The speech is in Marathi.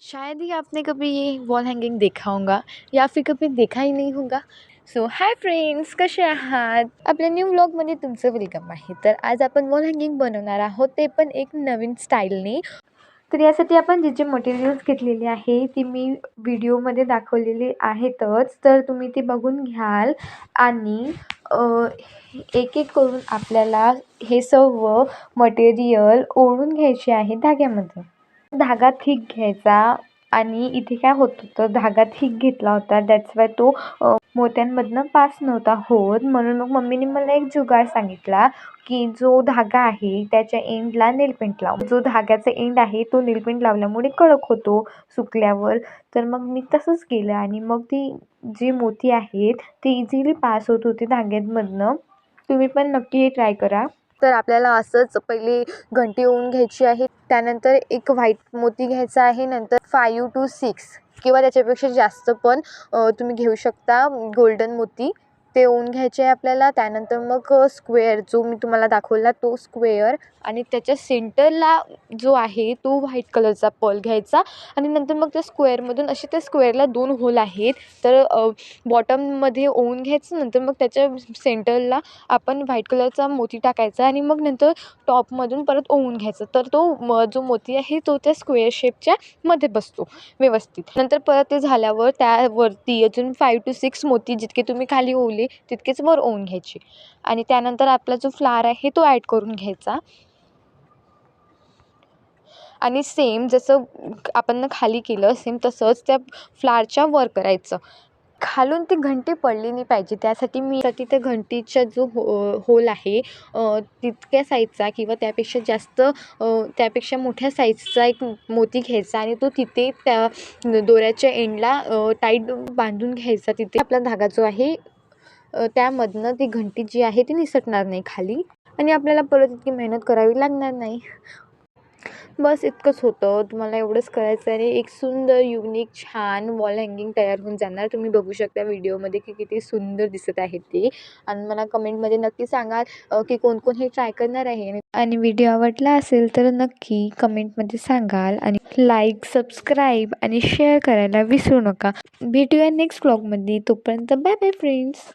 शायद ही आपने कभी ये वॉल हैंगिंग देखा होगा या फिर कभी देखा ही नाही होगा. सो हाय फ्रेंड्स, कसे आहात? आपल्या न्यू व्लॉगमध्ये तुमचं वेलकम आहे. तर आज आपण वॉल हँगिंग बनवणार आहोत, ते पण एक नवीन स्टाईलने. तर यासाठी आपण जे जे मटेरियल्स घेतलेले आहे ती मी व्हिडिओमध्ये दाखवलेली आहेतच, तर तुम्ही ते बघून घ्याल. आणि एक एक करून आपल्याला हे सर्व मटेरियल ओढून घ्यायचे आहे धाग्यामध्ये. धागा थिक घ्यायचा. आणि इथे काय होत होतं, धागा थिक घेतला होता, दॅट्स वाय तो मोत्यांमधनं पास नव्हता होत. म्हणून मग मम्मीने मला एक जुगाड सांगितला की जो धागा आहे त्याच्या एंडला नेलपेंट लाव. जो धाग्याचा एंड आहे तो नेलपेंट लावल्यामुळे कडक होतो सुकल्यावर. तर मग मी तसंच केलं आणि मग ती जी मोती आहेत ते इझिली पास होत होते धाग्यांमधनं. तुम्ही पण नक्की हे ट्राय करा. तर आपल्याला असंच पहिले घंटी ओवून घ्यायची आहे. त्यानंतर एक व्हाईट मोती घ्यायचा आहे. नंतर 5 to 6 किंवा त्याच्यापेक्षा जास्त पण तुम्ही घेऊ शकता गोल्डन मोती. ते ओवून घ्यायचे आहे आपल्याला. त्यानंतर मग स्क्वेअर जो मी तुम्हाला दाखवला तो स्क्वेअर, आणि त्याच्या सेंटरला जो आहे तो व्हाईट कलरचा पर्ल घ्यायचा. आणि नंतर मग त्या स्क्वेअरमधून असे त्या स्क्वेअरला 2 होल आहेत, तर बॉटममध्ये ओवून घ्यायचं. नंतर मग त्याच्या सेंटरला आपण व्हाईट कलरचा मोती टाकायचा आणि मग नंतर टॉपमधून परत ओवून घ्यायचं. तर तो जो मोती आहे तो त्या स्क्वेअर शेपच्या मध्ये बसतो व्यवस्थित. नंतर परत ते झाल्यावर त्यावरती अजून 5 to 6 मोती जितके तुम्ही खाली ओवले तितकेच वर ओवून घ्यायचे. आणि त्यानंतर आपला जो फ्लावर आहे तो ॲड करून घ्यायचा. आणि सेम जसं आपण खाली केलं सेम तसंच त्या फ्लावरच्या वर करायचं. खालून ती घंटी पडली नाही पाहिजे, त्यासाठी त्या घंटीचा जो होल आहे तितक्या साईजचा किंवा त्यापेक्षा जास्त त्यापेक्षा मोठ्या साईजचा एक मोती घ्यायचा आणि तो तिथे त्या दोऱ्याच्या एंडला टाईट बांधून घ्यायचा. तिथे आपला धागा जो आहे त्यामधनं ती घंटी जी आहे ती निसटणार नाही खाली, आणि आपल्याला परत इतकी मेहनत करावी लागणार नाही. बस इतकंच होतं. तुम्हाला एवढंच करायचं आहे. एक सुंदर युनिक छान वॉल हँगिंग तयार होऊन जाणार. तुम्ही बघू शकता व्हिडिओमध्ये की किती सुंदर दिसत आहे ते. आणि मला कमेंटमध्ये नक्की सांगाल की कोण कोण हे ट्राय करणार आहे. आणि व्हिडिओ आवडला असेल तर नक्की कमेंटमध्ये सांगाल. आणि लाईक, सबस्क्राईब आणि शेअर करायला विसरू नका. भेटूया नेक्स्ट व्लॉगमध्ये. तोपर्यंत बाय बाय फ्रेंड्स.